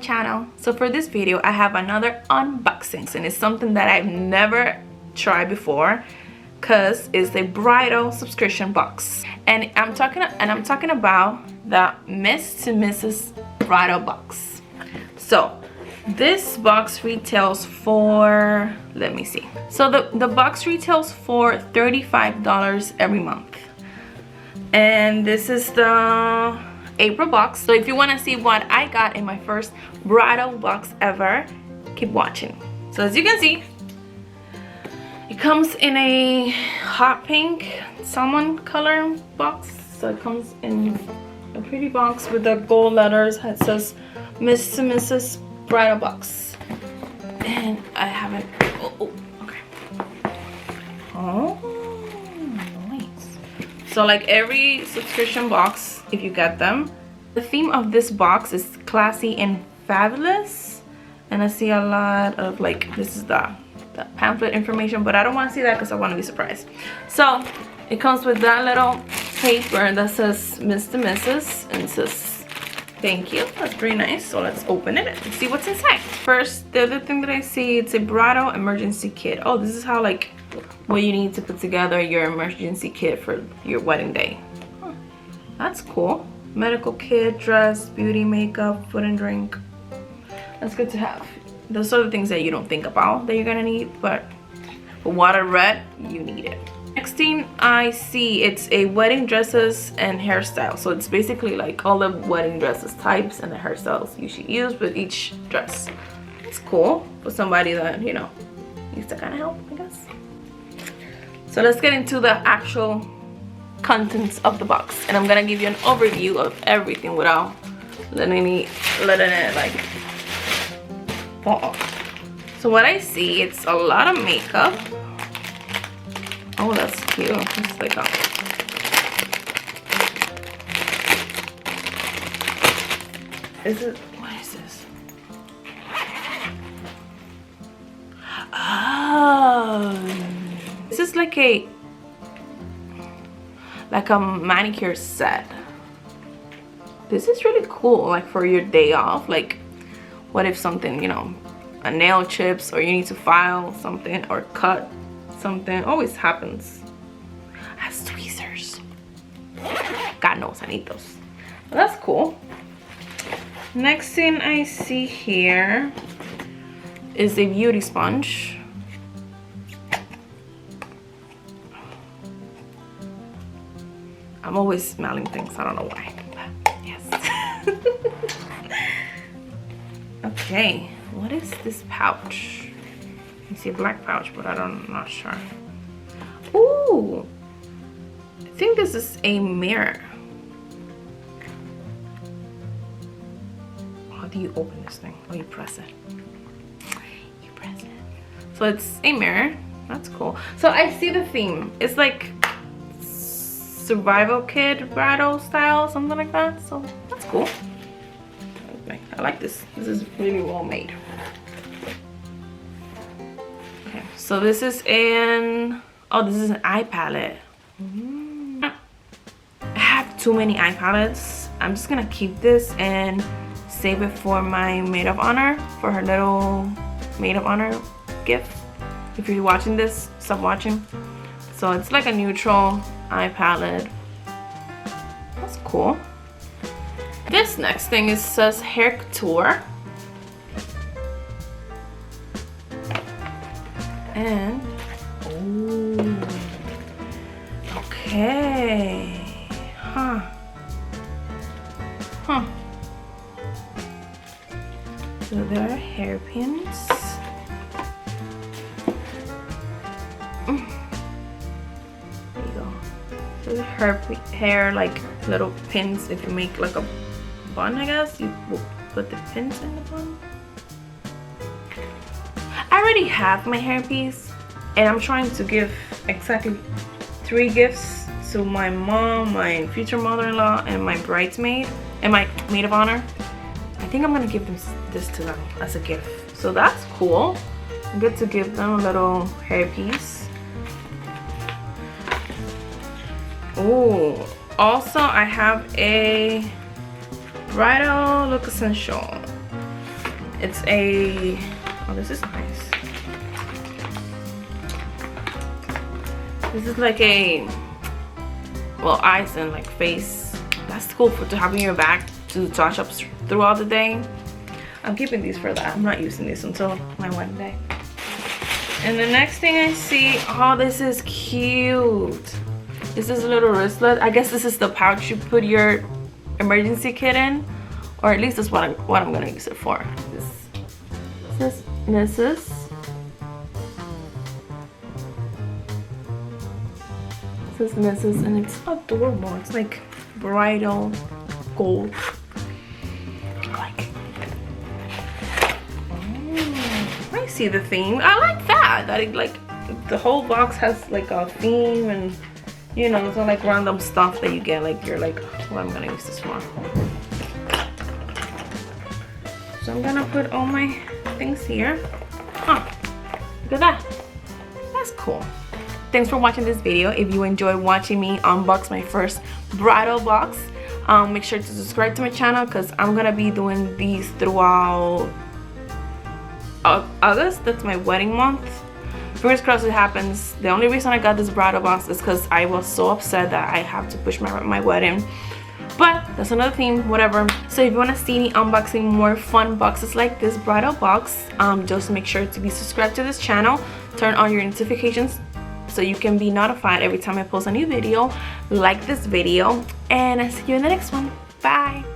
channel. So for this video I have another unboxing, and it's something that I've never tried before because it's a bridal subscription box, and I'm talking about the Miss to Mrs. bridal box. So this box retails for, let me see, so the box retails for $35 every month, and this is the April box. So if you want to see what I got in my first bridal box ever, keep watching. So as you can see, it comes in a hot pink salmon color box. So it comes in a pretty box with the gold letters. It says Miss to Mrs. bridal box, and I haven't, okay. Oh, nice. So like every subscription box, if you get them, the theme of this box is classy and fabulous, and I see a lot of, like, this is the pamphlet information, but I don't want to see that because I want to be surprised. So it comes with that little paper that says Miss to Mrs. and it says thank you. That's pretty nice. So let's open it and see what's inside. First, the other thing that I see, it's a bridal emergency kit. Oh, this is how, like, what you need to put together your emergency kit for your wedding day. Huh. That's cool. Medical kit, dress, beauty, makeup, food and drink. That's good to have. Those are the things that you don't think about that you're gonna need, but for what I read, you need it. Next thing I see, it's a wedding dresses and hairstyle. So it's basically like all the wedding dresses types and the hairstyles you should use with each dress. It's cool for somebody that, you know, needs to kind of help, I guess. So let's get into the actual contents of the box, and I'm gonna give you an overview of everything without letting it like fall off. So what I see, it's a lot of makeup. Oh, that's cute. It's like a, what is this? Oh, this is like a manicure set. This is really cool, like for your day off. Like, what if something, you know, a nail chips, or you need to file something or cut something. Always happens. Has tweezers. God knows I need those. Well, that's cool. Next thing I see here is a beauty sponge. I'm always smelling things, I don't know why, but yes. Okay, what is this pouch? I see a black pouch, but I'm not sure. Ooh, I think this is a mirror. How do you open this thing? Oh, you press it. You press it. So it's a mirror. That's cool. So I see the theme. It's like survival kit bridal style, something like that. So that's cool. Okay, I like this. This is really well made. Okay, so this is an, oh, this is an eye palette. I have too many eye palettes. I'm just gonna keep this and save it for my maid of honor, for her little maid of honor gift. If you're watching this, stop watching. So it's like a neutral eye palette. That's cool. This next thing is says hair couture, and ooh, okay, huh. So there are hairpins. Her hair, like little pins. If you make like a bun, I guess you will put the pins in the bun. I already have my hairpiece, and I'm trying to give exactly 3 gifts to my mom, my future mother-in-law, and my bridesmaid, and my maid of honor. I think I'm gonna give this to them as a gift. So that's cool. I get to give them a little hairpiece. Oh, also I have a bridal look essential. It's a, oh, this is nice. This is like a, well, eyes and like face. That's cool to have in your bag to touch up throughout the day. I'm keeping these for that. I'm not using this until my wedding day. And the next thing I see, oh, this is cute. This is a little wristlet. I guess this is the pouch you put your emergency kit in, or at least that's what I'm gonna use it for. This is Mrs. This is Mrs. and it's adorable. It's like bridal gold. I see the theme. I like that it, like, the whole box has like a theme, and you know, it's not like random stuff that you get, like you're like, well, I'm gonna use this for. So I'm gonna put all my things here. Huh, look at that. That's cool. Thanks for watching this video. If you enjoy watching me unbox my first bridal box, make sure to subscribe to my channel, because I'm gonna be doing these throughout August. That's my wedding month. Fingers crossed it happens. The only reason I got this bridal box is because I was so upset that I have to push my wedding, but that's another theme, whatever. So if you want to see me unboxing more fun boxes like this bridal box, just make sure to be subscribed to this channel, turn on your notifications so you can be notified every time I post a new video. Like this video, and I'll see you in the next one. Bye.